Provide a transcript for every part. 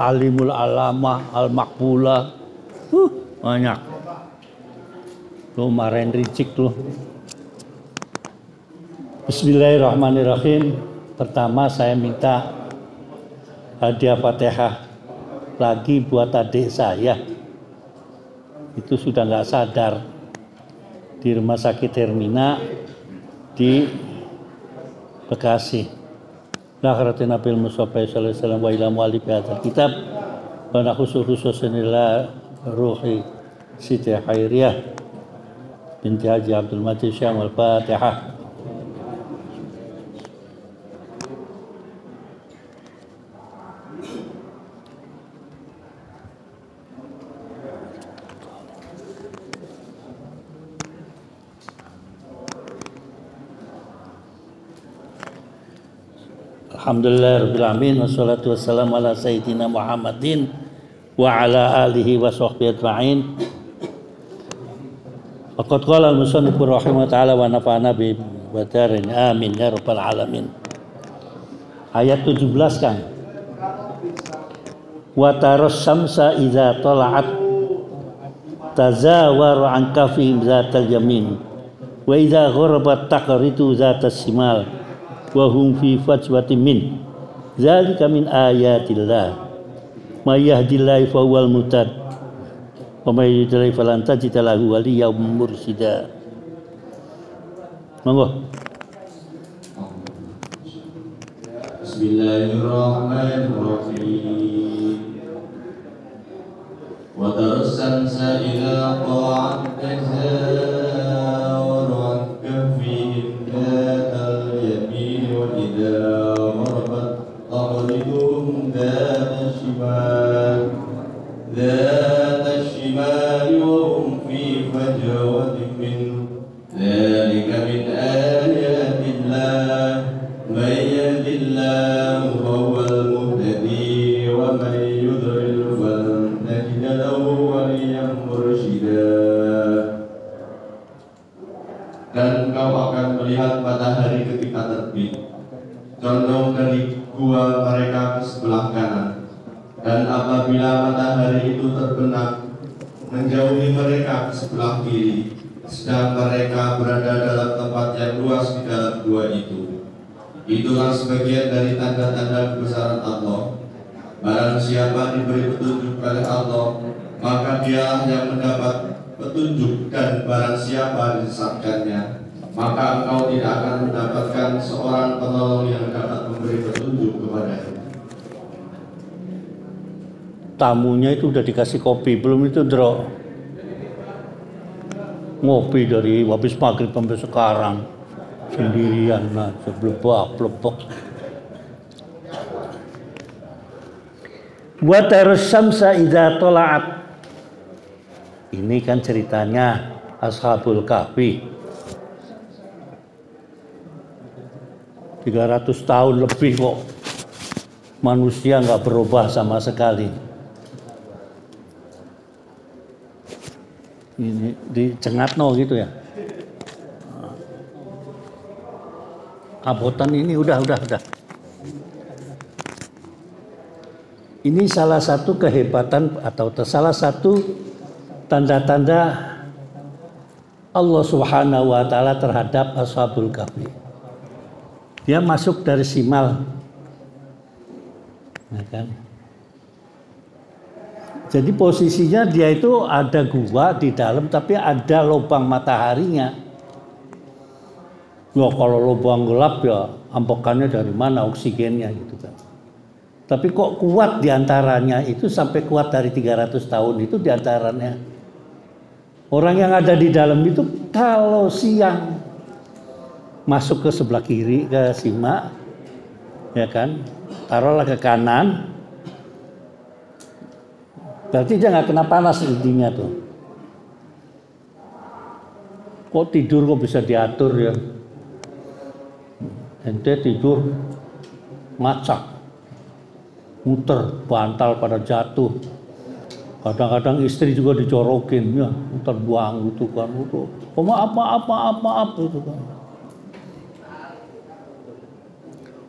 Al-Alimul Alamah, Al-Makbulah, banyak. Tuh marahin ricik tuh. Bismillahirrahmanirrahim. Pertama saya minta hadiah Fatihah lagi buat adik saya. Itu sudah nggak sadar di rumah sakit Hermina di Bekasi. Nakhratin Nabil Mustafa sallallahu alaihi wasallam wa ila mu'allif hadzal kitab wa khususan ila ruhi Siti Khairiyah binti Haji Abdul Majid Syam al-Fatihah. Alhamdulillah rabbil alamin wassalatu wassalamu ala sayyidina Muhammadin wa ala alihi wa sahbihi ajma'in. Faqad qala al-musannif rahimahullah ta'ala wa nafa'ana bi badarin amin ya rabbal alamin. Ayat 17 kan. Wa taras samsa idza tala'at tazawar an kafihim zatal yamin wa idza gharabat taqritu zatas shimal wa hum fi fajwatin min zalika min ayatillah may yahdillahu fa huwal muhtad wa may yudlil falan tajid lahu waliyyan mursyida. Monggo. Bismillahirrahmanirrahim. Wa tarassan sa'ila qa'at tazawwara kafihim dhatal yamin wa idza gharabat taqriduhum dhata shimal wa hum fi fajwatin min dhalika min ayatillah may yahdillahu fahuwal muhtadi wa may yudlil falan tajid lahu waliyyan mursyida. Dan kau akan melihat matahari ketika terbit condong dari gua mereka ke sebelah kanan, dan apabila matahari itu terbenam menjauhi mereka ke sebelah kiri, sedang mereka berada dalam tempat yang luas di dalam gua itu. Itulah sebagian dari tanda-tanda kebesaran Allah. Barang siapa diberi petunjuk oleh Allah, maka dia yang mendapat petunjuk, dan barang siapa disesatkannya, maka engkau tidak akan mendapatkan seorang penolong yang dapat memberi petunjuk kepadanya. Tamunya itu udah dikasih kopi, belum itu Dro. Ngopi dari habis maghrib sampai sekarang sendirian aja, blebak. Wa tarsamsa idza tala'at. Ini kan ceritanya Ashabul Kahfi. 300 tahun lebih kok manusia nggak berubah sama sekali. Ini di Cengatno gitu ya. Abotan ini udah. Ini salah satu kehebatan atau salah satu tanda-tanda Allah Subhanahu wa taala terhadap Ashabul Kahfi. Dia masuk dari Simal. Nah, kan? Jadi posisinya dia itu ada gua di dalam tapi ada lubang mataharinya. Ya kalau lubang gelap ya ampokannya dari mana oksigennya gitu kan. Tapi kok kuat diantaranya itu sampai kuat dari 300 tahun itu diantaranya. Orang yang ada di dalam itu kalau siang masuk ke sebelah kiri ke Sima, ya kan, taruhlah ke kanan, berarti dia nggak kena panas intinya tuh. Kok tidur kok bisa diatur ya? Ente tidur macak, muter, bantal pada jatuh. Kadang-kadang istri juga dicorokin, ya, muter buang gitu kan, itu. Maaf gitu kan.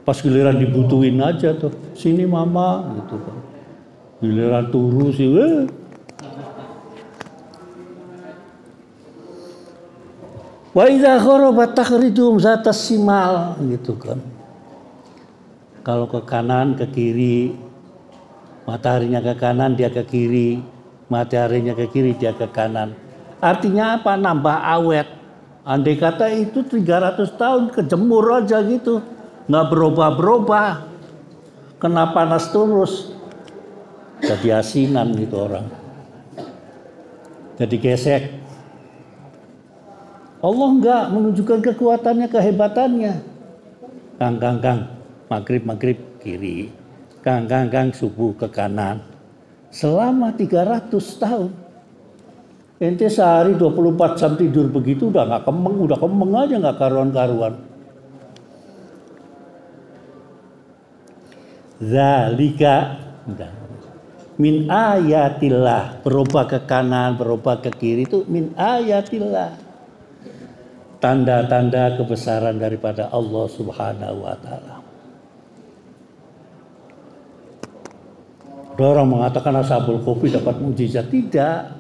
Pas giliran dibutuhin aja tuh, sini mama gitu kan. Giliran turu sih, wa idza kharabat takhridum zatas simal gitu kan. Kalau ke kanan, ke kiri, mataharinya ke kanan, dia ke kiri, mataharinya ke kiri, dia ke kanan. Artinya apa? Nambah awet. Andai kata itu 300 tahun kejemur aja gitu, nggak berubah-berubah, kena panas terus, jadi asinan gitu orang, jadi gesek. Allah enggak menunjukkan kekuatannya, kehebatannya. Kang, maghrib kiri. Kang, subuh ke kanan. Selama 300 tahun. Ente sehari 24 jam tidur begitu udah nggak udah kemeng aja, nggak karuan-karuan. Zalika min ayatillah, berubah ke kanan, berubah ke kiri itu min ayatillah. Tanda-tanda kebesaran daripada Allah Subhanahu wa taala. Ada orang mengatakan Ashabul Kahfi dapat mukjizat, tidak.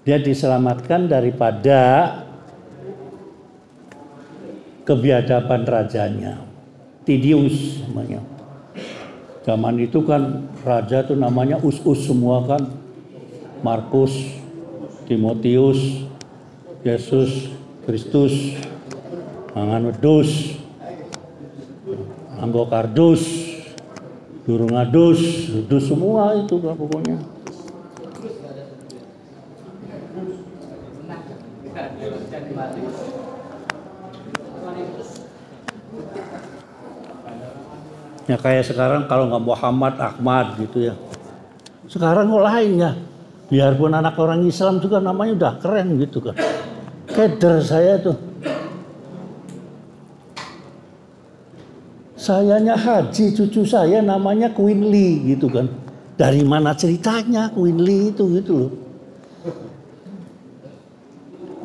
Dia diselamatkan daripada kebiadaban rajanya, Tidius namanya. Zaman itu kan raja tuh namanya us-us semua kan, Markus, Timotius, Yesus Kristus, Manganudus, Anggokardus, Durungadus, dus semua itu kan pokoknya. Ya kayak sekarang kalau nggak Muhammad, Ahmad gitu ya. Sekarang kok lain ya. Biarpun anak orang Islam juga namanya udah keren gitu kan. Keder saya tuh. Sayanya haji, cucu saya namanya Queen Lee gitu kan. Dari mana ceritanya Queen Lee itu gitu loh.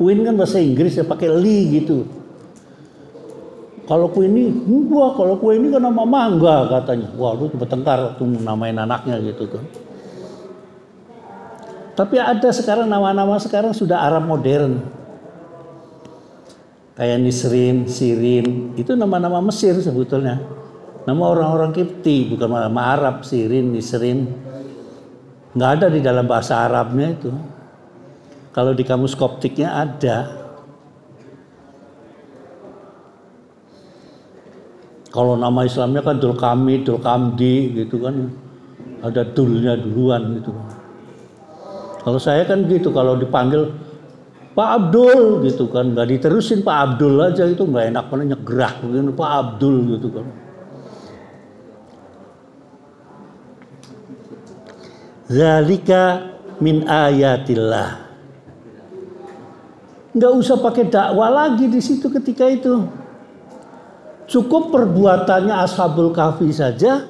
Queen kan bahasa Inggris ya, pakai Lee gitu. Kalau Queen ini, wah kalau Queen ini kan nama mangga katanya. Wah lu bertengkar waktu namain anaknya gitu kan. Tapi ada sekarang nama-nama sekarang sudah Arab modern. Kayak Nisrin, Sirin, itu nama-nama Mesir sebetulnya. Nama orang-orang Kipti, bukan nama Arab, Sirin, Nisrin. Nggak ada di dalam bahasa Arabnya itu. Kalau di kamus Koptiknya ada. Kalau nama Islamnya kan Dulkamid, Dulkamdi gitu kan. Ada dulnya duluan gitu. Kalau saya kan gitu, kalau dipanggil Pak Abdul gitu kan, nggak diterusin Pak Abdul aja, itu nggak enak, mana nyegerah begini Pak Abdul gitu kan. Zalika min ayatillah. Nggak usah pakai dakwah lagi di situ ketika itu. Cukup perbuatannya Ashabul Kahfi saja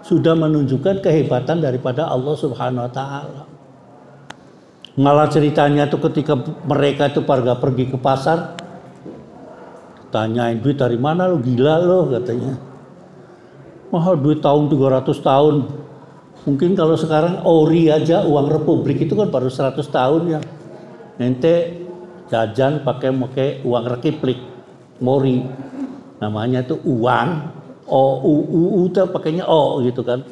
sudah menunjukkan kehebatan daripada Allah Subhanahu wa taala. Malah ceritanya tuh ketika mereka itu pergi ke pasar, tanyain duit dari mana, lu gila lo katanya. Mahal duit tahun 300 tahun. Mungkin kalau sekarang ori aja uang republik itu kan baru 100 tahun ya. Ente jajan pakai uang rekiplik, mori. Namanya tuh uang, O-U-U tuh pakainya O gitu kan.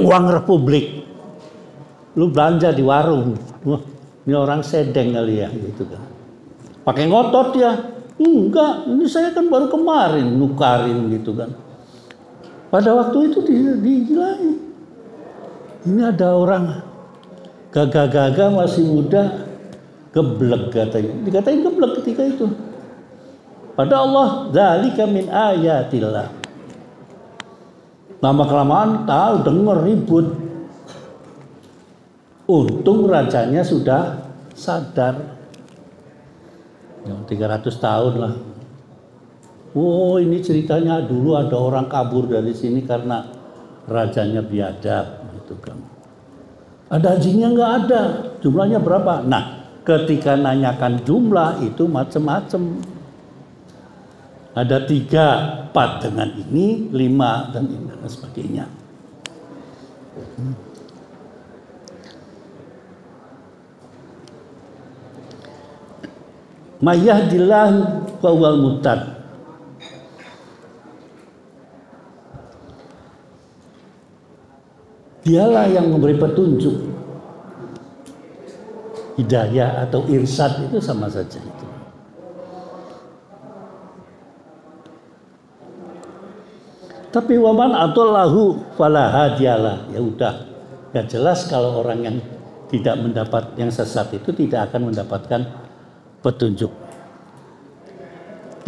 Uang republik. Lu belanja di warung, wah ini orang sedeng kali ya gitu kan. Pakai ngotot ya? Enggak, ini saya kan baru kemarin nukarin gitu kan. Pada waktu itu digilain. Ini ada orang gagah-gagah masih muda, geblek katanya. Dikatain geblek ketika itu. Pada Allah, dzalika min ayatillah. Lama-kelamaan tahu denger ribut. Untung rajanya sudah sadar. 300 tahun lah. Oh ini ceritanya dulu ada orang kabur dari sini karena rajanya biadab gitu kan. Ada hajinya nggak ada. Jumlahnya berapa? Nah ketika nanyakan jumlah itu macam-macam. Ada 3, 4 dengan ini, 5 dan ini dan sebagainya. Mayyahdillah wa huwal muhtad. Dialah yang memberi petunjuk. Hidayah atau irsyad itu sama saja itu. Tapi waman adallahu fala hadiyalah. Ya udah, ya jelas kalau orang yang tidak mendapat yang sesat itu tidak akan mendapatkan petunjuk.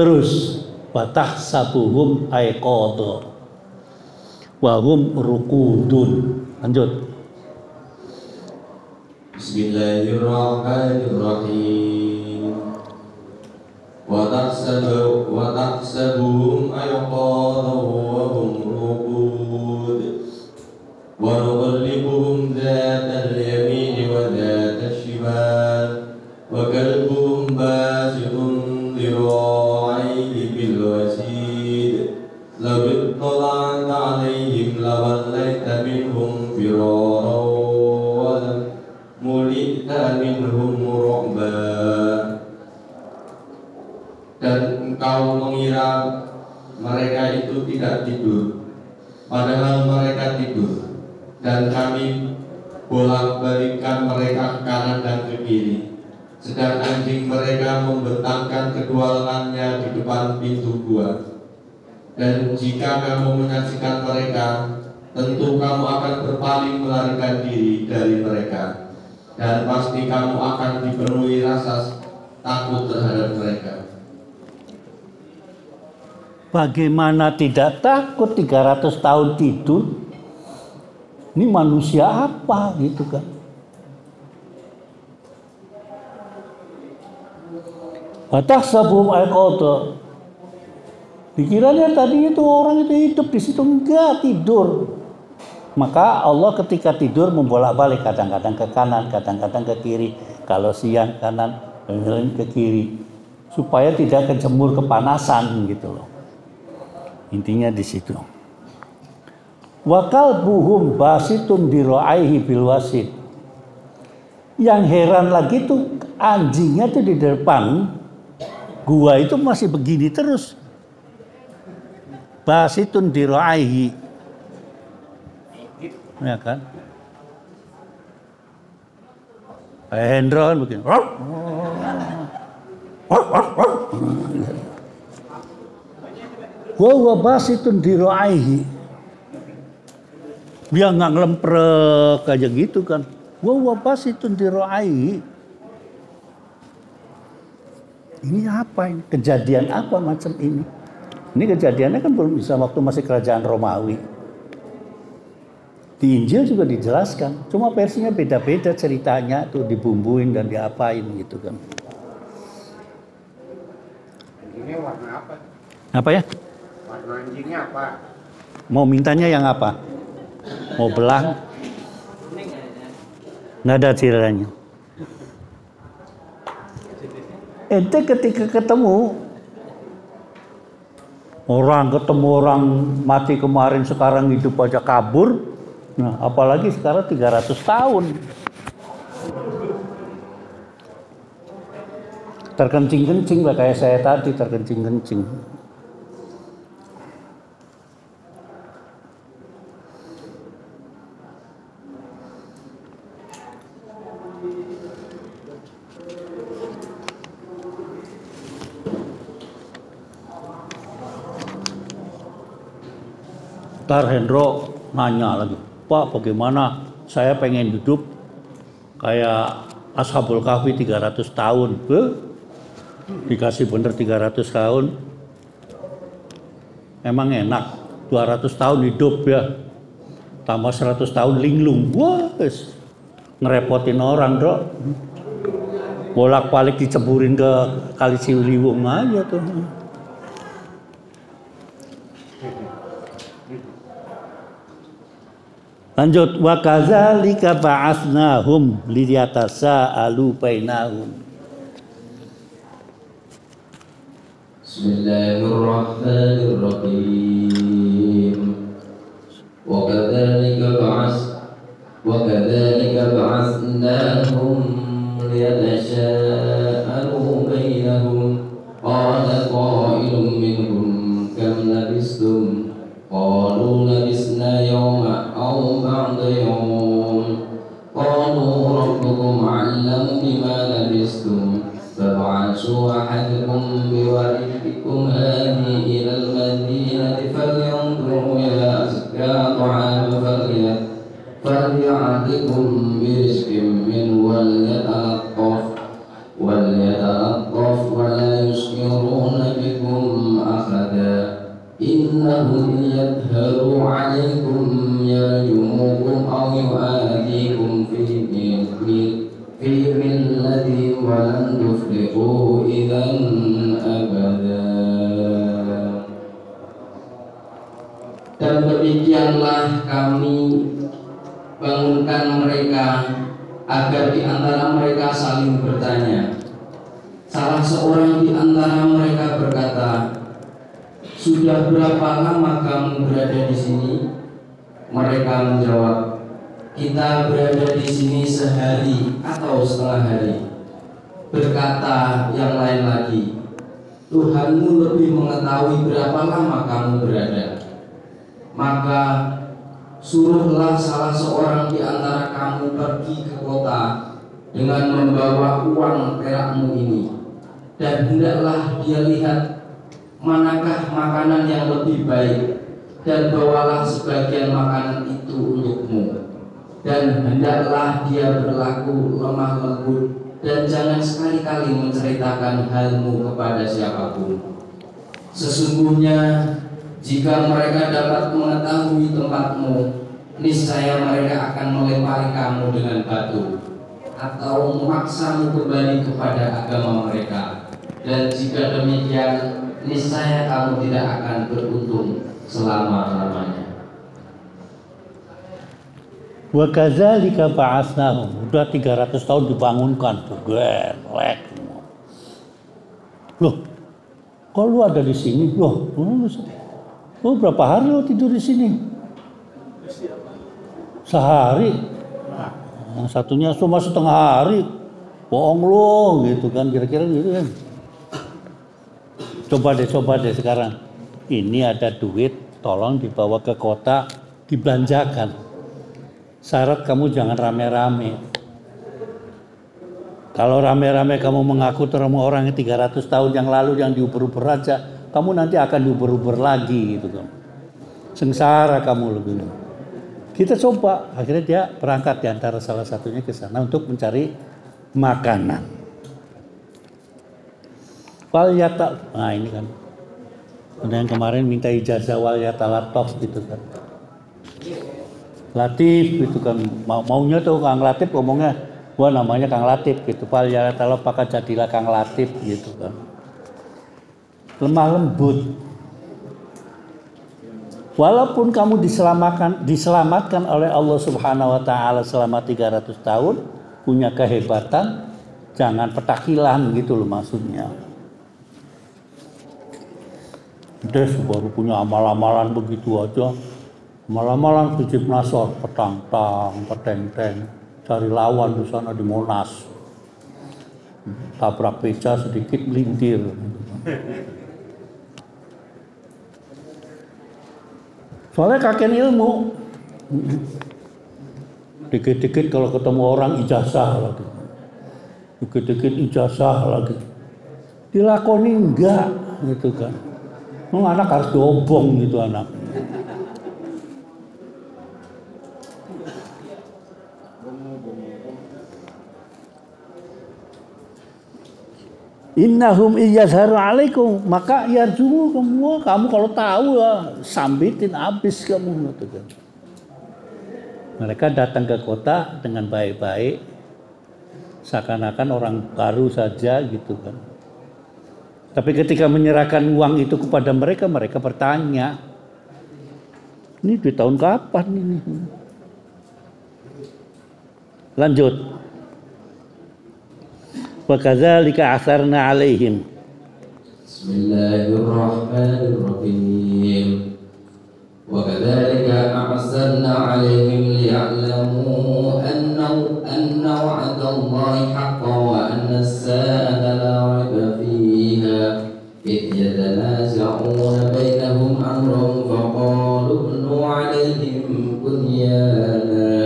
Terus watah sabuhum aiqadha wa hum ruqudun. Lanjut. Bismillahirrahmanirrahim. Wa tahsabuhum ayqadha wa hum ruqud wa nuqallibuhum dhatal yamin wa dhatal shimal wa kalbuhum basitun dhira'ayhi bil wasid law ittala'ta 'alaihim lawallaita minhum firara wa lam mulita minhum ru'ba. Dan engkau mengira mereka itu tidak tidur, padahal mereka tidur, dan kami bolak-balikkan mereka ke kanan dan ke kiri, sedang anjing mereka membentangkan kedua lengannya di depan pintu gua. Dan jika kamu menyaksikan mereka, tentu kamu akan berpaling melarikan diri dari mereka, dan pasti kamu akan dipenuhi rasa takut terhadap mereka. Bagaimana tidak takut 300 tahun tidur? Ini manusia apa gitu kan? Watahsabuhum aiqadha. Pikirannya tadi itu orang itu hidup di situ, enggak tidur. Maka Allah ketika tidur membolak-balik, kadang-kadang ke kanan, kadang-kadang ke kiri. Kalau siang kanan, kadang-kadang ke kiri, supaya tidak kejemur kepanasan gitu loh. Intinya di situ. Wa kalbuhum basitun dira'aihi bil wasid. Yang heran lagi tuh anjingnya tuh di depan gua itu masih begini terus. Basitun dira'aihi. Ya kan? Kayak Hendron begini. Wa huwa basitun dira'aihi. Dia nggak ngelemprek aja gitu kan. Wa huwa basitun dira'aihi. Ini apa ini? Kejadian apa macam ini? Ini kejadiannya kan belum bisa waktu masih kerajaan Romawi. Di Injil juga dijelaskan. Cuma versinya beda-beda ceritanya tuh, dibumbuin dan diapain gitu kan. Ini warna apa? Apa ya? Warna anjingnya apa? Mau mintanya yang apa? Mau belang? Nggak ada ceritanya. Ente ketika ketemu orang mati kemarin sekarang hidup aja kabur. Nah, apalagi sekarang 300 tahun. Terkencing-kencing lah kayak saya tadi terkencing-kencing. Ntar Hendro nanya lagi, Pak bagaimana saya pengen hidup kayak Ashabul Kahfi 300 tahun. Dikasih bener 300 tahun. Emang enak, 200 tahun hidup ya. Tambah 100 tahun linglung. Wah, ngerepotin orang, Bro. Bolak-balik diceburin ke Kali Ciliwung aja tuh. Lanjut, wa kadzalika ba'atsnahum liyatasaalu bainahum. Bismillahirrahmanirrahim. Wa kadzalika بعثناهم ليتساءلوا بينهم قال قائل منهم كم لبثتم قالوا لبثنا يوما أو بعض يوم قالوا ربكم أعلم بما لبثتم فابعثوا أحدكم بورقكم هذه إلى المدينة فلينظروا إلى أزكى طعام فليعتكم برزق منه وليتلطف ولا يشعرون بكم أحدا إنهم يظهروا عليكم يرجموكم أو يؤذيكم في ملة ولن تفلحوا إذا أبدا. Dan demikianlah kami bangunkan mereka agar di antara mereka saling bertanya. Salah seorang di antara mereka berkata, sudah berapa lama kamu berada di sini? Mereka menjawab, kita berada di sini sehari atau setengah hari. Berkata yang lain lagi, Tuhanmu lebih mengetahui berapa lama kamu berada. Maka suruhlah salah seorang di antara kamu pergi ke kota dengan membawa uang perakmu ini, dan hendaklah dia lihat manakah makanan yang lebih baik, dan bawalah sebagian makanan itu untukmu. Dan hendaklah dia berlaku lemah lembut, dan jangan sekali-kali menceritakan halmu kepada siapapun. Sesungguhnya jika mereka dapat mengetahui tempatmu, niscaya mereka akan melempari kamu dengan batu atau memaksamu kembali kepada agama mereka. Dan jika demikian, niscaya kamu tidak akan beruntung selama-lamanya. Wa kadzalika ba'atsnahum. Udah 300 tahun dibangunkan tuh, gelek. Loh, kok lu ada di sini? Loh, berapa hari lu tidur di sini? Sehari. Yang satunya cuma setengah hari. Bohong lu gitu kan, kira-kira gitu kan. Coba deh sekarang. Ini ada duit, tolong dibawa ke kota, dibelanjakan. Syarat kamu jangan rame-rame. Kalau rame-rame kamu mengaku terhadap orang yang 300 tahun yang lalu yang diuber-uber aja, kamu nanti akan diuber-uber lagi gitu kan. Sengsara kamu lebih. Kita coba, akhirnya dia berangkat di antara salah satunya ke sana untuk mencari makanan. Nah ini kan. Ada yang kemarin minta ijazah wal yatalataf gitu kan. Latif gitu kan. Maunya tuh Kang Latif ngomongnya, wah namanya Kang Latif gitu. Wal yatalataf maka jadilah Kang Latif gitu kan. Lemah lembut. Walaupun kamu diselamatkan oleh Allah Subhanahu wa taala selama 300 tahun, punya kehebatan, jangan petakilan gitu loh maksudnya. Des baru punya amal-amalan begitu aja. Amal-amalan Hizib Nasr, petang-tang, peteng-teng, cari lawan di sana di Monas. Tabrak beca sedikit melintir. Soalnya kakek ilmu. Dikit-dikit kalau ketemu orang ijazah lagi. Dikit-dikit ijazah lagi. Dilakoni enggak gitu kan. Anak harus dobong gitu anak. Innahum iyazharu alaikum, maka yarjumu kamu kalau tahu ya sambitin habis kamu gitu kan. Mereka datang ke kota dengan baik-baik, seakan-akan orang baru saja gitu kan. Tapi ketika menyerahkan uang itu kepada mereka, mereka bertanya, ini di tahun kapan ini? Lanjut. Wa kadzalika asarna alaihim. Bismillahirrahmanirrahim. Wa kadzalika asarna alaihim liya'lamu الله حقا وأن الساعة لا ريب فيها إذ يتنازعون بينهم أمرهم فقالوا ابنوا عليهم بنيانا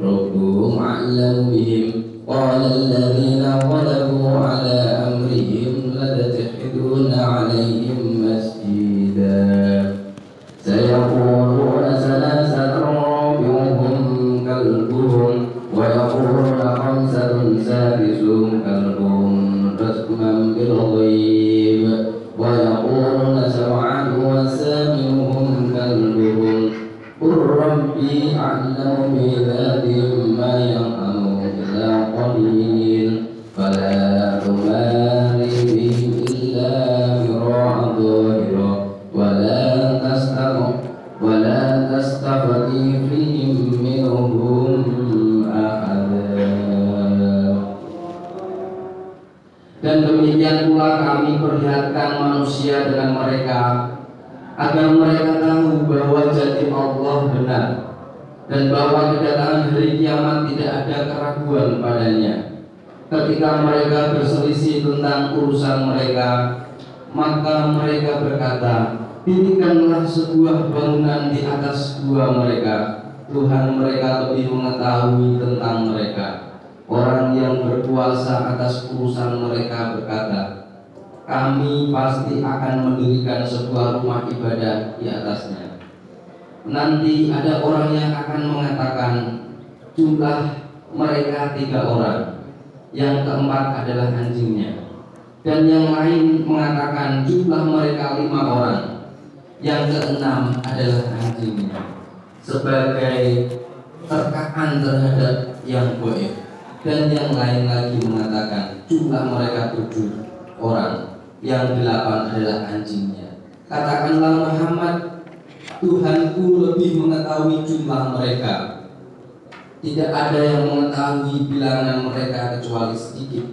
ربهم أعلم بهم قال الذين غلبوا على أمرهم لتتخذون عليهم مسجدا سيقولون ثلاثة رابعهم كلبهم ويقولون خمسة سادسهم كلبهم رسما بالغيب ويقولون سبعة وثامنهم كلبهم قل ربي أعلم بعبادهم ما يعلمون إلا قليل فلا تماري بهم إلا مراء ظاهرا ولا تستفتي فيهم منهم أحدا. Dan demikian pula kami perlihatkan manusia dengan mereka agar mereka tahu bahwa janji Allah benar dan bahwa kedatangan hari kiamat tidak ada keraguan padanya. Ketika mereka berselisih tentang urusan mereka, maka mereka berkata, dirikanlah sebuah bangunan di atas gua mereka. Tuhan mereka lebih mengetahui tentang mereka. Orang yang berkuasa atas urusan mereka berkata, kami pasti akan mendirikan sebuah rumah ibadah di atasnya. Nanti ada orang yang akan mengatakan, jumlah mereka 3 orang, yang keempat adalah anjingnya. Dan yang lain mengatakan jumlah mereka 5 orang, yang keenam adalah anjingnya. Sebagai terkaan terhadap yang goib. Dan yang lain lagi mengatakan jumlah mereka 7 orang, yang 8 adalah anjingnya. Katakanlah Muhammad, Tuhanku lebih mengetahui jumlah mereka. Tidak ada yang mengetahui bilangan mereka kecuali sedikit.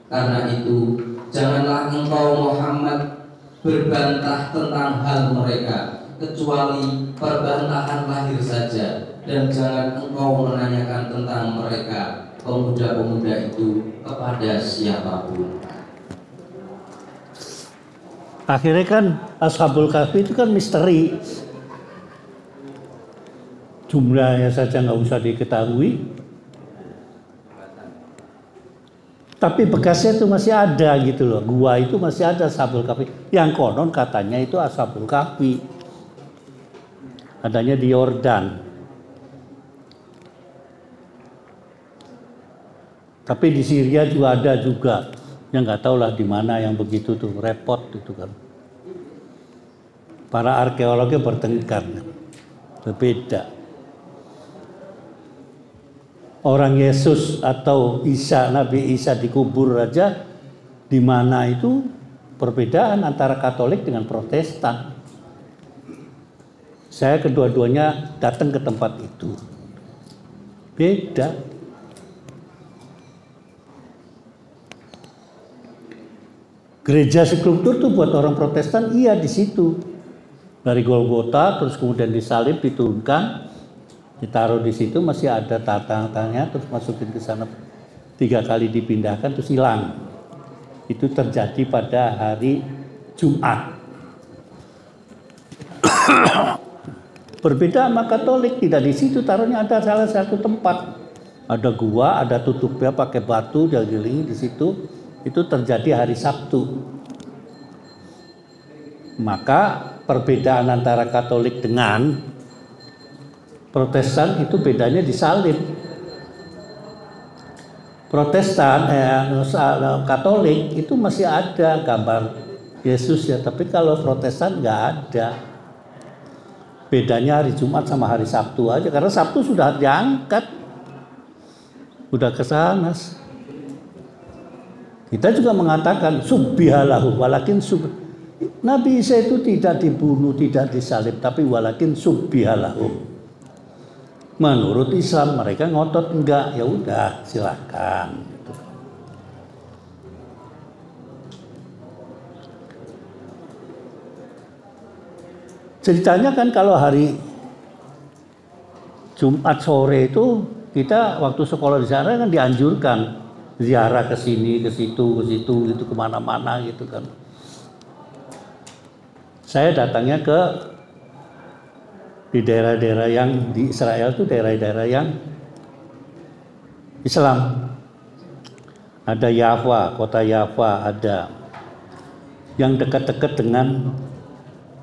Karena itu, janganlah engkau Muhammad berbantah tentang hal mereka, kecuali perbantahan lahir saja. Dan jangan engkau menanyakan tentang mereka, pemuda-pemuda itu, kepada siapapun. Akhirnya kan Ashabul Kahfi itu kan misteri. Jumlahnya saja nggak usah diketahui. Tapi bekasnya itu masih ada gitu loh. Gua itu masih ada Ashabul Kahfi. Yang konon katanya itu Ashabul Kahfi. Adanya di Yordan. Tapi di Syria juga ada juga. Yang nggak tahu lah di mana yang begitu tuh, repot itu kan. Para arkeolognya bertengkar, berbeda. Orang Yesus atau Isa, Nabi Isa dikubur aja, di mana itu perbedaan antara Katolik dengan Protestan. Saya kedua-duanya datang ke tempat itu, beda. Gereja skulptur tuh buat orang Protestan iya di situ. Dari Golgota terus kemudian disalib, diturunkan, ditaruh di situ, masih ada tata-tatanya, terus masukin ke sana 3 kali dipindahkan terus hilang. Itu terjadi pada hari Jumat. Berbeda sama Katolik, tidak di situ taruhnya, ada salah satu tempat. Ada gua, ada tutupnya pakai batu, dikelilingi di situ. Itu terjadi hari Sabtu. Maka perbedaan antara Katolik dengan Protestan itu bedanya di salib. Protestan, Katolik itu masih ada gambar Yesus ya, tapi kalau Protestan nggak ada. Bedanya hari Jumat sama hari Sabtu aja, karena Sabtu sudah diangkat, udah ke sana. Kita juga mengatakan subbihalahu walakin Nabi Isa itu tidak dibunuh, tidak disalib, tapi walakin subbihalahu. Menurut Islam mereka ngotot enggak, ya udah silakan. Ceritanya kan kalau hari Jumat sore itu kita waktu sekolah di sana kan dianjurkan ziarah ke sini, ke situ, gitu kemana-mana gitu kan. Saya datangnya di daerah-daerah yang di Israel tuh daerah-daerah yang Islam. Ada Yafa, kota Yafa ada. Yang dekat-dekat dengan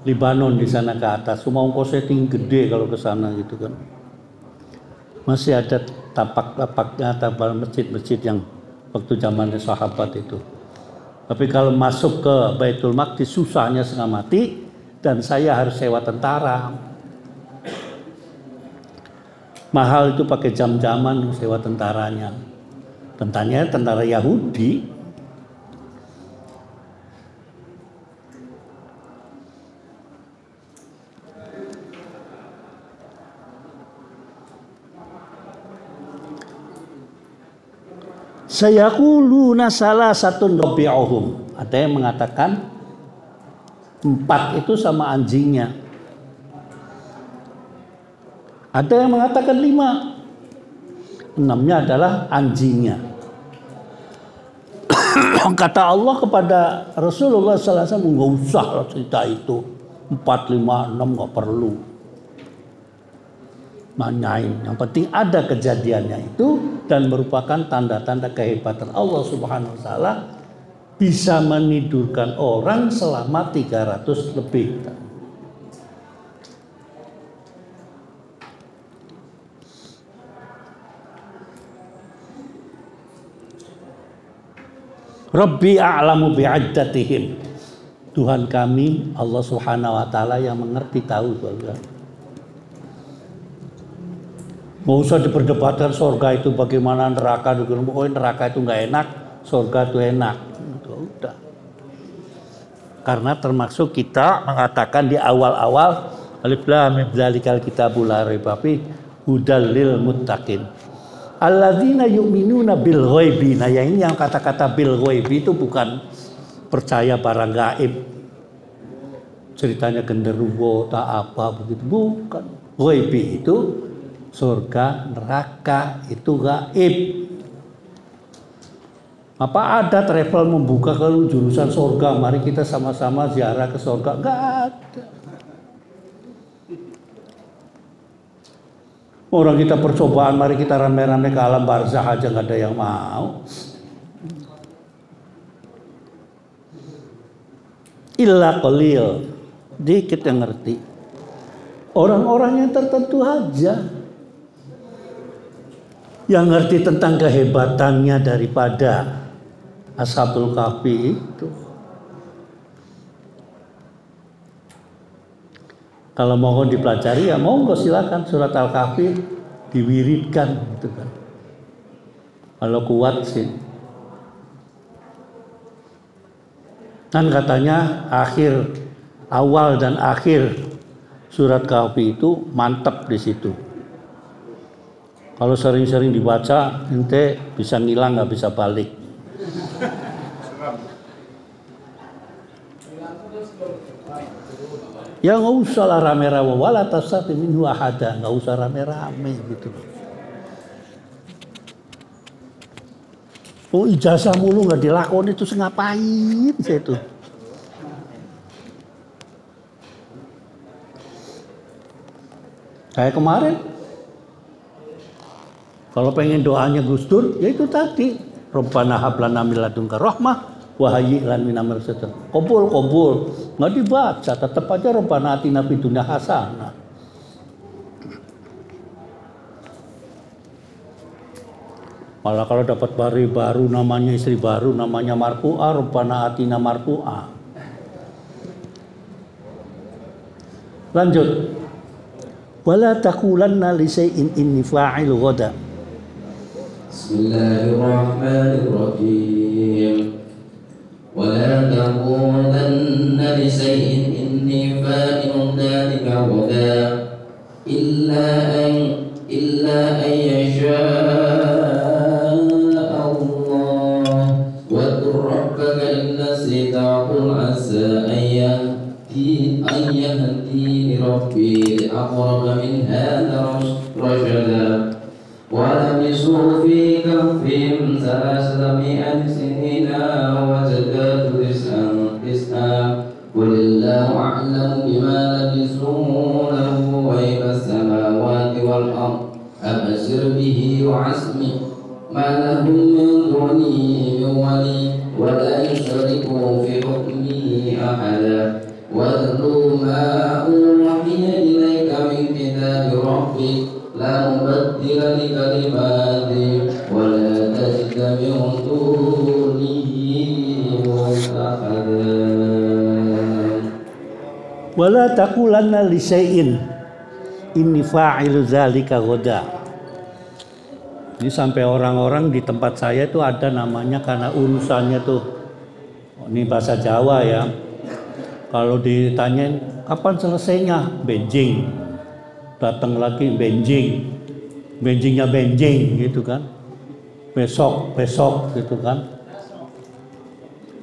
Libanon di sana ke atas. Semua ongkosnya tinggi gede kalau ke sana gitu kan. Masih ada tapak-tapaknya, tapak masjid-masjid yang waktu zamannya sahabat itu. Tapi kalau masuk ke Baitul Maqdis susahnya setengah mati dan saya harus sewa tentara. Mahal itu pakai jam-jaman sewa tentaranya. Tentara Yahudi. Sayaquluna salasatun rabi'uhum. Ada yang mengatakan 4 itu sama anjingnya. Ada yang mengatakan 5. 6-nya adalah anjingnya. Kata Allah kepada Rasulullah SAW, nggak usah cerita itu 4, 5, 6 nggak perlu nanyain. Yang penting ada kejadiannya itu dan merupakan tanda-tanda kehebatan Allah Subhanahu Wa Taala bisa menidurkan orang selama 300 lebih. Rabbi a'lamu bi'addatihim. Tuhan kami Allah Subhanahu wa taala yang mengerti tahu. Mau usah diperdebatkan surga itu bagaimana, neraka itu neraka itu enggak enak, surga itu enak. Udah. Karena termasuk kita mengatakan di awal-awal alif lam mim dzalikal kitabul la raiba fihi hudal lil muttaqin. Alladzina yu'minuna bil ghaibi. Nah, yang ini yang kata-kata bil ghaibi itu bukan percaya barang gaib. Ceritanya genderuwo tak apa begitu, bukan. Ghaibi itu surga, neraka itu gaib. Apa ada travel membuka ke jurusan surga, mari kita sama-sama ziarah ke surga? Enggak ada. Orang kita percobaan, mari kita rame-rame ke alam barzah aja nggak ada yang mau. Illa qalil, dikit yang ngerti. Orang-orang yang tertentu aja yang ngerti tentang kehebatannya daripada Ashabul Kahfi itu. Kalau mau dipelajari ya monggo silakan surat Al-Kahfi diwiridkan gitu kan. Kalau kuat sih. Kan katanya awal dan akhir surat Kahfi itu mantap di situ. Kalau sering-sering dibaca ente bisa ngilang nggak bisa balik. Ya nggak usah lah rame-rame, wala tasati minhu ahada, nggak usah rame-rame gitu. Oh ijazah mulu nggak dilakoni itu ngapain saya itu? Kayak kemarin, kalau pengen doanya Gus Dur, ya itu tadi, Rabbana hab lana min ladunka rahmah wahai lan min amr satar. Kabul, nggak dibaca, tetap aja Rabbana atina fid dunya hasanah. Malah kalau dapat baru namanya istri baru namanya marfu'ah, Rabbana atina marfu'ah. Lanjut. Wala taqulanna li shay'in inni fa'il ghada. Bismillahirrahmanirrahim. ولا تقولن لشيء إني فاعل ذلك غدا إلا أن يشاء الله واذكر ربك إن نسيته عسى أن يهدي ربي لأقرب من هذا رشدا ولبثوا في كهفهم 300 سنين وازدادوا تسعا قل الله أعلم بما لبثوا له غيب السماوات والأرض أبشر به وعزمه ما لهم من دونه من ولي ولا يشرك في حكمه أحدا واتلوا ما أوحي إليك من كتاب ربك لا مبدل لكلماته ولا تجد من دونه ملتحدا Wala taqulanna li syai'in inni fa'ilu dzalika ghadan. Ini sampai orang-orang di tempat saya itu ada namanya karena urusannya tuh, ini bahasa Jawa ya. Kalau ditanyain kapan selesainya, benjing. Datang lagi benjing. Benjingnya benjing gitu kan. Besok gitu kan.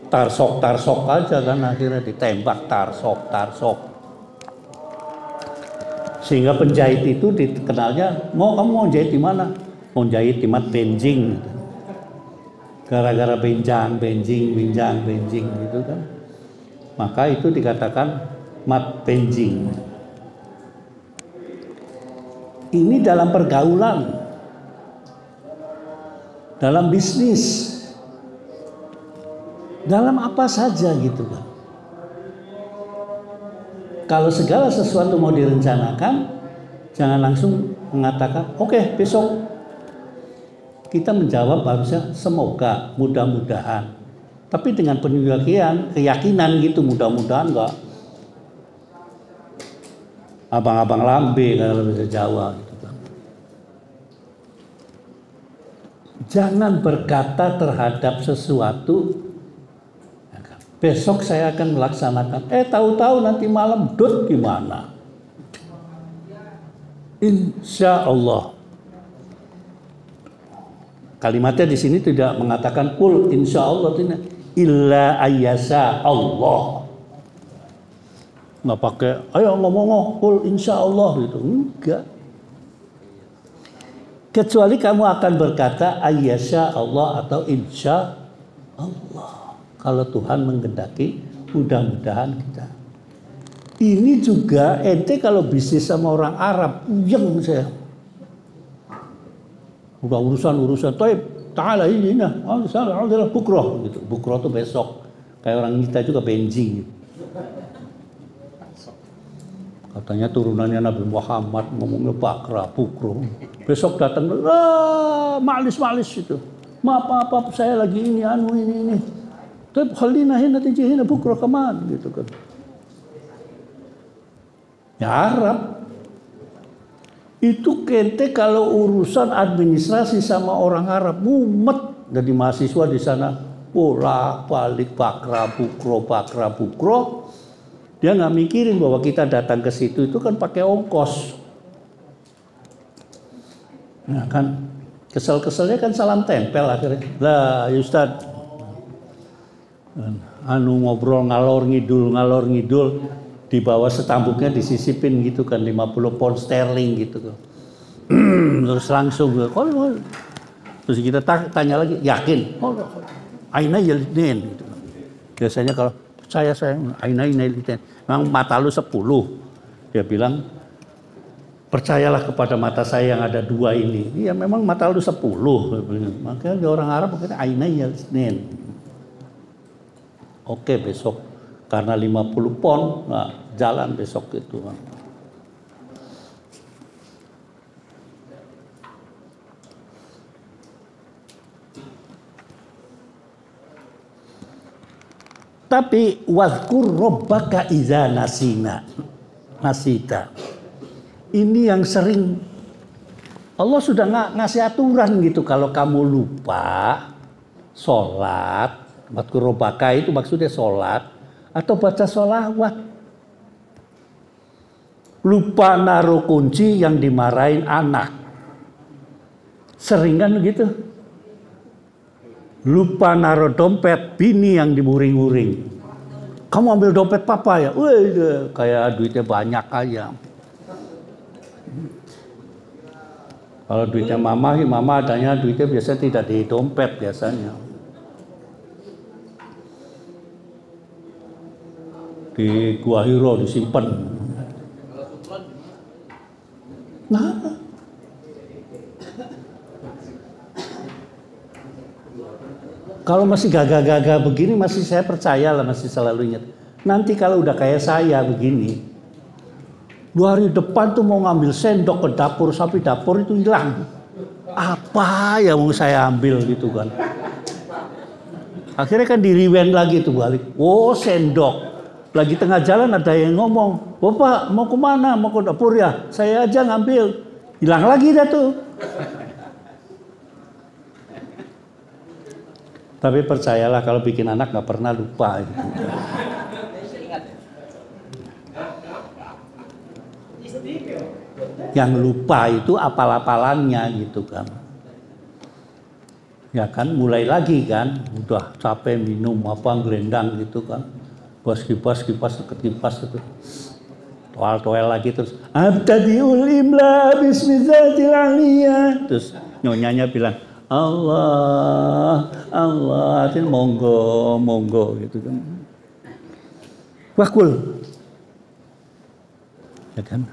Tarsok aja kan, akhirnya ditembak tarsok. Sehingga penjahit itu dikenalnya, kamu mau jahit di mana? Mau jahit di mat benjing. Gara-gara benjing gitu kan. Maka itu dikatakan mat benjing. Ini dalam pergaulan, dalam bisnis, dalam apa saja gitu kan. Kalau segala sesuatu mau direncanakan, jangan langsung mengatakan oke, besok. Kita menjawab harusnya semoga, mudah-mudahan. Tapi dengan penuh keyakinan gitu, mudah-mudahan enggak. Abang-abang lambe kalau bahasa Jawa gitu kan. Jangan berkata terhadap sesuatu besok saya akan melaksanakan. Tahu-tahu nanti malam gimana? Insya Allah. Kalimatnya di sini tidak mengatakan kul insya Allah, tidak. Illa ayyasha Allah. Nggak pakai ayo ngomong kul insya Allah gitu. Enggak. Kecuali kamu akan berkata ayyasha Allah atau insya Allah. Kalau Tuhan menghendaki, mudah-mudahan kita. Ini juga ente kalau bisnis sama orang Arab, puyeng saya. Udah urusan, ta'ala ini nah, alhamdulillah bukroh gitu. Bukroh itu besok. Kayak orang kita juga benjing gitu. Katanya turunannya Nabi Muhammad ngomongnya bakra, bukroh. Besok datang, malis itu. Maaf, saya lagi ini, ini. Tapi khalina hina tijihina bukra kaman gitu kan. Ya Arab itu kente kalau urusan administrasi sama orang Arab mumet. Jadi mahasiswa di sana bolak-balik bakra bukro. Dia nggak mikirin bahwa kita datang ke situ itu kan pakai ongkos. Nah kan kesel-keselnya kan salam tempel akhirnya. Lah Ustaz, ngobrol ngalor ngidul di bawah setambuknya disisipin gitu kan 50 pound sterling gitu kan. Terus langsung terus kita tanya lagi, yakin? Aina yalidin gitu. Biasanya kalau saya aina yalidin. Memang mata lu 10. Dia bilang percayalah kepada mata saya yang ada 2 ini. Iya memang mata lu 10. Makanya orang Arab makanya aina yalidin. Oke besok karena 50 pon, jalan besok itu. Tapi wazkur rabbaka idza nasita. Ini yang sering Allah sudah ngasih aturan gitu, kalau kamu lupa sholat. Wazkur rabbaka itu maksudnya sholat atau baca sholawat. Lupa naruh kunci yang dimarahin anak. Seringan gitu. Lupa naruh dompet bini yang dimuring-muring. Kamu ambil dompet papa ya? Wih, kayak duitnya banyak aja. Kalau duitnya mama adanya duitnya biasanya tidak di dompet biasanya. Di Gua Hiro disimpan. Nah, kalau masih gagah-gagah begini masih saya percaya lah, masih selalu ingat. Nanti kalau udah kayak saya begini, 2 hari depan tuh mau ngambil sendok ke dapur sampai dapur itu hilang. Apa yang mau saya ambil gitu kan? Akhirnya kan di-rewind lagi tuh balik. Oh, sendok. Lagi tengah jalan ada yang ngomong, "Bapak mau kemana? Mau ke dapur ya? Saya aja ngambil." Hilang lagi dah tuh. Tapi percayalah kalau bikin anak nggak pernah lupa. Gitu. Yang lupa itu apal-apalannya gitu kan. Ya kan mulai lagi kan, udah capek minum apa gelendang gitu kan. Kipas deket kipas itu. Toel lagi terus. Abtadiul imla bismillatil aliyah. Terus nyonyanya bilang, Allah, itu monggo gitu kan. Wakul. Ya kan?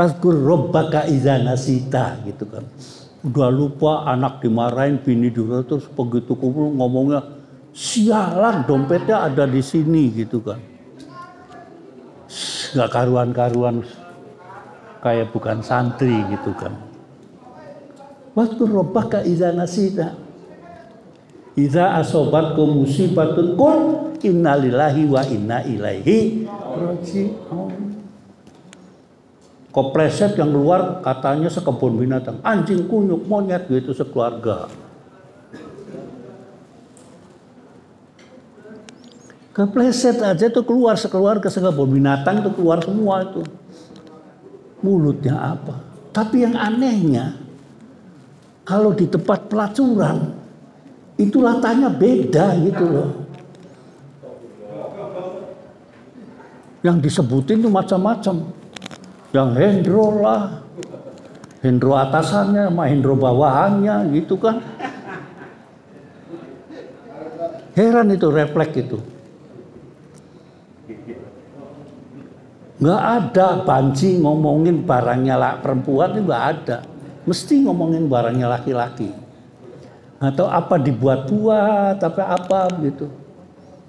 Waskur robbaka iza nasita gitu kan. Udah lupa anak dimarahin, bini dulu terus begitu kumpul ngomongnya, sialan dompetnya ada di sini gitu kan. Gak karuan-karuan kayak bukan santri gitu kan. Waskur robbaka iza nasita. Iza asobatkum musibatun qul innalillahi wa inna ilaihi raji'un. Kopleset yang keluar katanya sekebun binatang, anjing, kunyuk, monyet gitu sekeluarga. Kepleset aja tuh keluar sekeluarga, sekebun binatang tuh keluar semua itu. Mulutnya apa? Tapi yang anehnya kalau di tempat pelacuran itu latahnya beda gitu loh. Yang disebutin tuh macam-macam. Yang hendro lah, hendro atasannya sama hendro bawahannya gitu kan. Heran itu refleks itu. Nggak ada banci ngomongin barangnya perempuan itu nggak ada. Mesti ngomongin barangnya laki-laki. Atau apa dibuat-buat, apa gitu.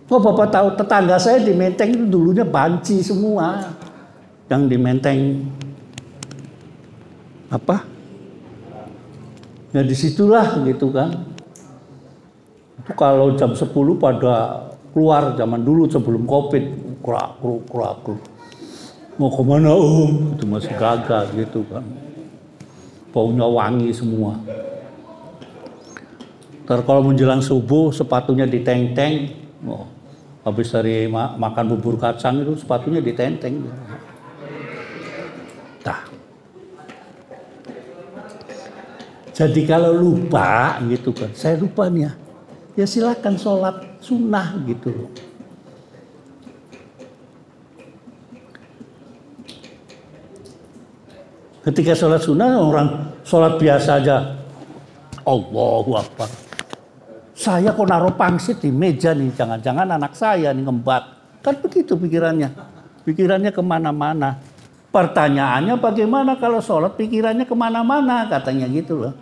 Oh, Bapak tahu tetangga saya di Menteng itu dulunya banci semua. Yang di Menteng apa? Ya disitulah gitu kan. Itu kalau jam 10 pada keluar zaman dulu sebelum Covid, krak. Mau kemana Itu masih gagah gitu kan. Baunya wangi semua. Ntar kalau menjelang subuh sepatunya ditenteng. Oh, habis dari makan bubur kacang itu sepatunya ditenteng. Nah. Jadi kalau lupa gitu kan, saya lupa nih ya silakan sholat sunnah gitu loh. Ketika sholat sunnah orang sholat biasa aja, Allahu Akbar. Saya kok naruh pangsit di meja nih, jangan-jangan anak saya nih ngembat. Kan begitu pikirannya. Pikirannya kemana-mana. Pertanyaannya bagaimana kalau sholat pikirannya kemana-mana, katanya gitu loh.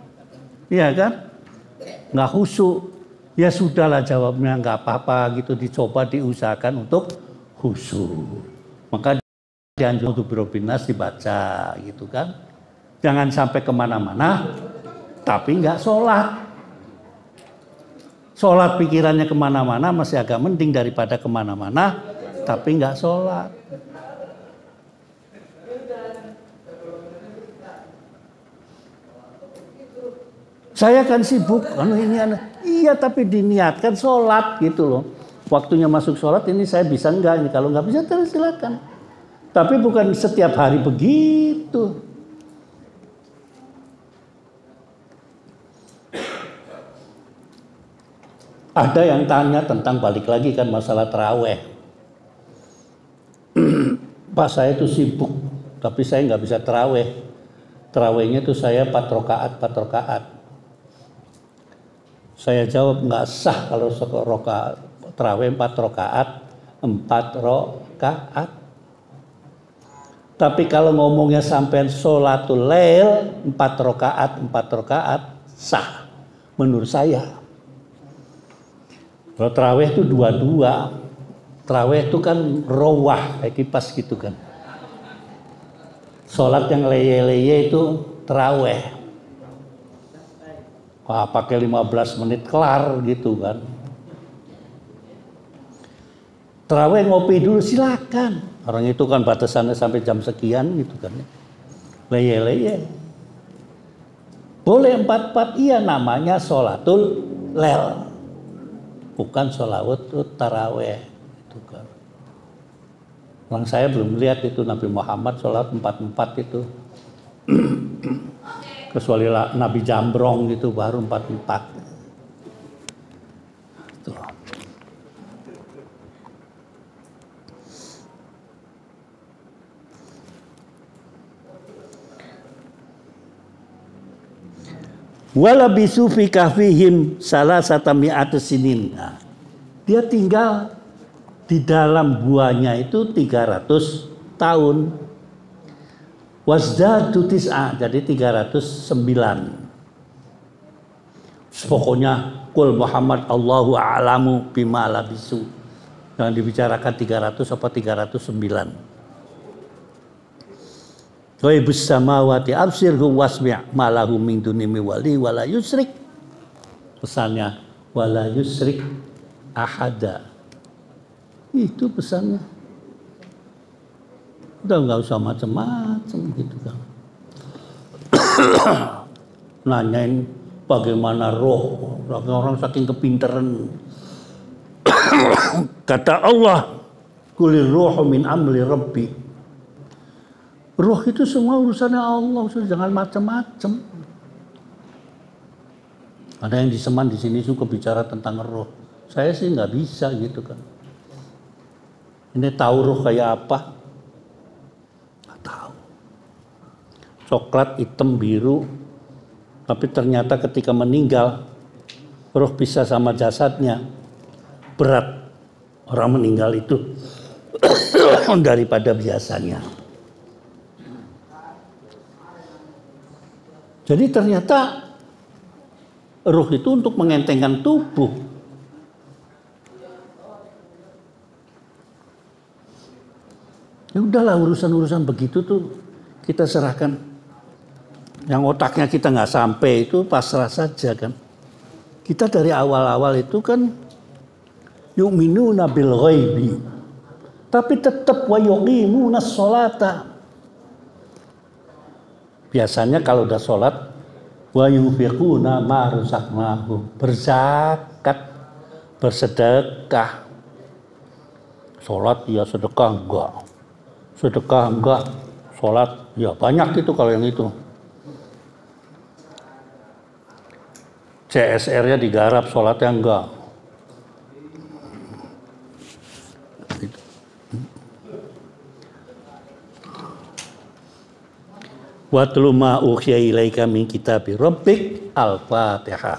Iya kan? Nggak khusyuk. Ya sudahlah jawabnya, nggak apa-apa gitu, dicoba diusahakan untuk khusyuk. Maka dianjurkan untuk birobinas dibaca gitu kan. Jangan sampai kemana-mana, tapi nggak sholat. Sholat pikirannya kemana-mana masih agak mending daripada kemana-mana, tapi nggak sholat. Saya kan sibuk, iya tapi diniatkan sholat gitu loh. Waktunya masuk sholat ini saya bisa enggak, ini kalau nggak bisa terus silakan. Tapi bukan setiap hari begitu. Ada yang tanya tentang balik lagi kan masalah taraweh. Pak saya itu sibuk, tapi saya nggak bisa taraweh. Terawihnya itu saya 4 rakaat. Saya jawab nggak sah kalau terawih 4 rakaat. Tapi kalau ngomongnya sampai sholatul lail 4 rakaat sah menurut saya. Kalau terawih itu 2-2. Terawih itu kan rawah kayak kipas gitu kan. Sholat yang leye-leye itu terawih. Wah, pakai 15 menit kelar gitu kan. Terawih ngopi dulu silakan. Orang itu kan batasannya sampai jam sekian gitu kan. Leye-leye. Boleh 4-4, iya namanya sholatul lail. Bukan sholatul tarawih itu kan. Orang saya belum lihat itu Nabi Muhammad sholat 4-4 itu. Kecuali Nabi Jambrong gitu baru 4-4. Tuh. Walabisu fi kahfihim salasata mi'atus sinin. Nah, dia tinggal di dalam guanya itu 300 tahun. Wasdadu tis'a, jadi 309. Pokoknya kul Muhammad Allahu a'lamu bima labisu. Jangan dibicarakan 300 apa 309. Ghaibus samawati absirhu wasmi' ma lahu min dunimi wali wala yusrik. Pesannya wala yusrik ahada. Itu pesannya. Udah nggak usah macam-macam gitu kan. Nanyain bagaimana roh, orang saking kepintaran. Kata Allah, kulir ruhu min amri rabbi. Roh itu semua urusannya Allah, jangan macam-macam. Ada yang di Seman di sini suka bicara tentang roh. Saya sih nggak bisa gitu kan. Ini tahu roh kayak apa? Nggak tahu. Coklat, hitam, biru. Tapi ternyata ketika meninggal, roh pisah sama jasadnya. Berat orang meninggal itu daripada biasanya. Jadi ternyata ruh itu untuk mengentengkan tubuh. Ya udahlah urusan-urusan begitu tuh kita serahkan. Yang otaknya kita nggak sampai itu pasrah saja kan. Kita dari awal-awal itu kan yu'minuna bil ghaibi. Tapi tetap wa yuqimuna sholata. Biasanya kalau udah sholat wa yunfiquna ma razaqnahum, berzakat, bersedekah. Sholat ya sedekah enggak. Sedekah enggak, sholat ya banyak itu kalau yang itu. CSR-nya digarap, sholatnya enggak. Watlu ma ukhya ilaika min kitabi rabbik al-Fatihah.